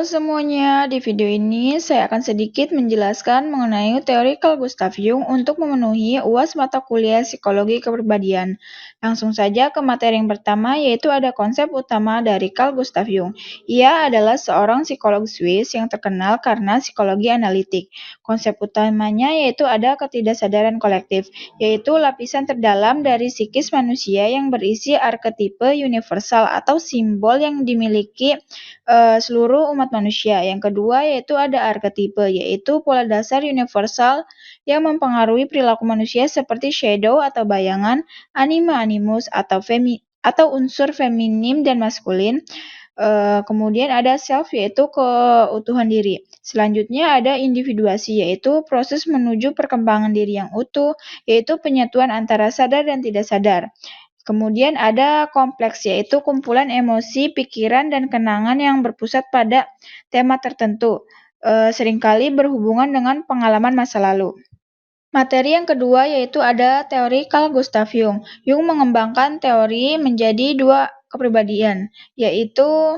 semuanya, di video ini saya akan sedikit menjelaskan mengenai teori Carl Gustav Jung untuk memenuhi UAS mata kuliah Psikologi Kepribadian. Langsung saja ke materi yang pertama, yaitu ada konsep utama dari Carl Gustav Jung. Ia adalah seorang psikolog Swiss yang terkenal karena psikologi analitik. Konsep utamanya yaitu ada ketidaksadaran kolektif, yaitu lapisan terdalam dari psikis manusia yang berisi arketipe universal atau simbol yang dimiliki seluruh umat manusia. Yang kedua yaitu ada arketipe, yaitu pola dasar universal yang mempengaruhi perilaku manusia seperti shadow atau bayangan, anima animus atau unsur feminim dan maskulin. Kemudian ada self yaitu keutuhan diri. Selanjutnya ada individuasi yaitu proses menuju perkembangan diri yang utuh, yaitu penyatuan antara sadar dan tidak sadar. Kemudian ada kompleks, yaitu kumpulan emosi, pikiran, dan kenangan yang berpusat pada tema tertentu, seringkali berhubungan dengan pengalaman masa lalu. Materi yang kedua yaitu ada teori Carl Gustav Jung. Jung mengembangkan teori menjadi dua kepribadian, yaitu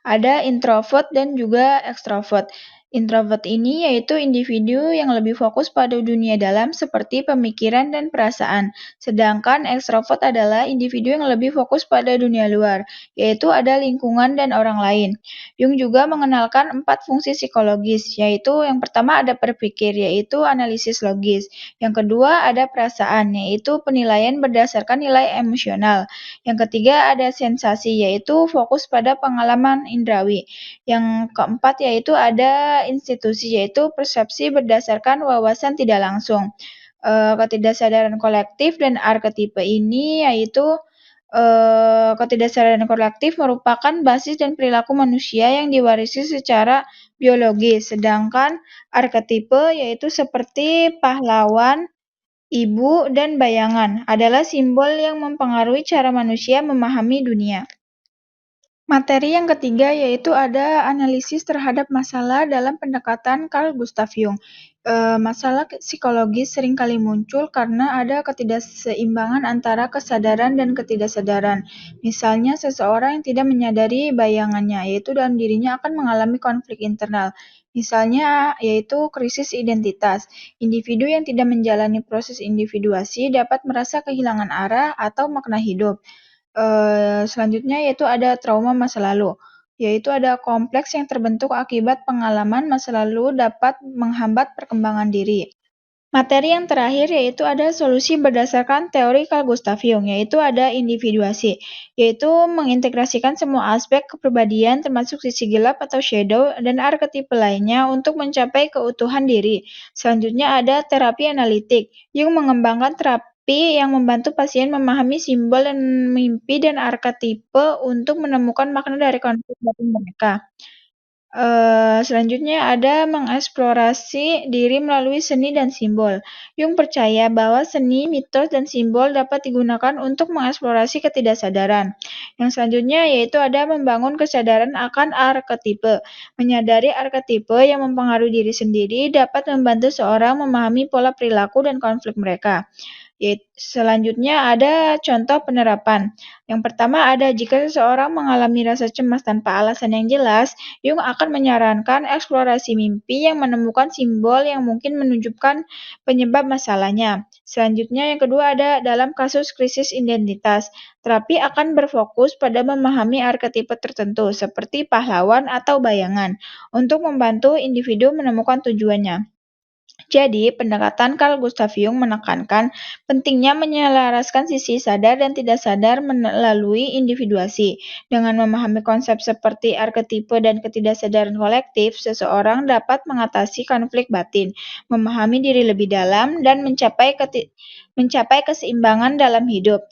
ada introvert dan juga extrovert. Introvert ini yaitu individu yang lebih fokus pada dunia dalam seperti pemikiran dan perasaan. Sedangkan extrovert adalah individu yang lebih fokus pada dunia luar, yaitu ada lingkungan dan orang lain. Jung juga mengenalkan 4 fungsi psikologis, yaitu yang pertama ada berpikir, yaitu analisis logis. Yang kedua ada perasaan, yaitu penilaian berdasarkan nilai emosional. Yang ketiga ada sensasi, yaitu fokus pada pengalaman indrawi. Yang keempat yaitu ada institusi, yaitu persepsi berdasarkan wawasan tidak langsung. Ketidaksadaran kolektif dan arketipe ini yaitu ketidaksadaran kolektif merupakan basis dan perilaku manusia yang diwarisi secara biologis, sedangkan arketipe yaitu seperti pahlawan, ibu, dan bayangan adalah simbol yang mempengaruhi cara manusia memahami dunia. Materi yang ketiga yaitu ada analisis terhadap masalah dalam pendekatan Carl Gustav Jung. Masalah psikologis seringkali muncul karena ada ketidakseimbangan antara kesadaran dan ketidaksadaran. Misalnya seseorang yang tidak menyadari bayangannya, yaitu dalam dirinya akan mengalami konflik internal. Misalnya yaitu krisis identitas. Individu yang tidak menjalani proses individuasi dapat merasa kehilangan arah atau makna hidup. Selanjutnya yaitu ada trauma masa lalu, yaitu ada kompleks yang terbentuk akibat pengalaman masa lalu dapat menghambat perkembangan diri. Materi yang terakhir yaitu ada solusi berdasarkan teori Carl Gustav Jung, yaitu ada individuasi, yaitu mengintegrasikan semua aspek kepribadian termasuk sisi gelap atau shadow dan arketipe lainnya untuk mencapai keutuhan diri. Selanjutnya ada terapi analitik. Jung mengembangkan terapi yang membantu pasien memahami simbol dan mimpi dan arketipe untuk menemukan makna dari konflik batin mereka. Selanjutnya ada mengeksplorasi diri melalui seni dan simbol. Jung percaya bahwa seni, mitos, dan simbol dapat digunakan untuk mengeksplorasi ketidaksadaran. Yang selanjutnya yaitu ada membangun kesadaran akan arketipe. Menyadari arketipe yang mempengaruhi diri sendiri dapat membantu seorang memahami pola perilaku dan konflik mereka. Selanjutnya ada contoh penerapan. Yang pertama ada jika seseorang mengalami rasa cemas tanpa alasan yang jelas, Jung akan menyarankan eksplorasi mimpi yang menemukan simbol yang mungkin menunjukkan penyebab masalahnya. Selanjutnya yang kedua ada dalam kasus krisis identitas. Terapi akan berfokus pada memahami arketipe tertentu seperti pahlawan atau bayangan untuk membantu individu menemukan tujuannya. Jadi, pendekatan Carl Gustav Jung menekankan pentingnya menyelaraskan sisi sadar dan tidak sadar melalui individuasi. Dengan memahami konsep seperti arketipe dan ketidaksadaran kolektif, seseorang dapat mengatasi konflik batin, memahami diri lebih dalam, dan mencapai keseimbangan dalam hidup.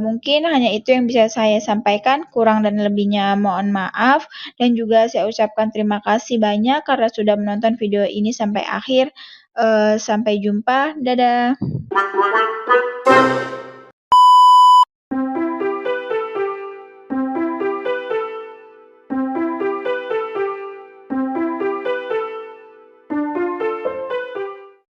Mungkin hanya itu yang bisa saya sampaikan, kurang dan lebihnya mohon maaf, dan juga saya ucapkan terima kasih banyak karena sudah menonton video ini sampai akhir. Sampai jumpa, dadah.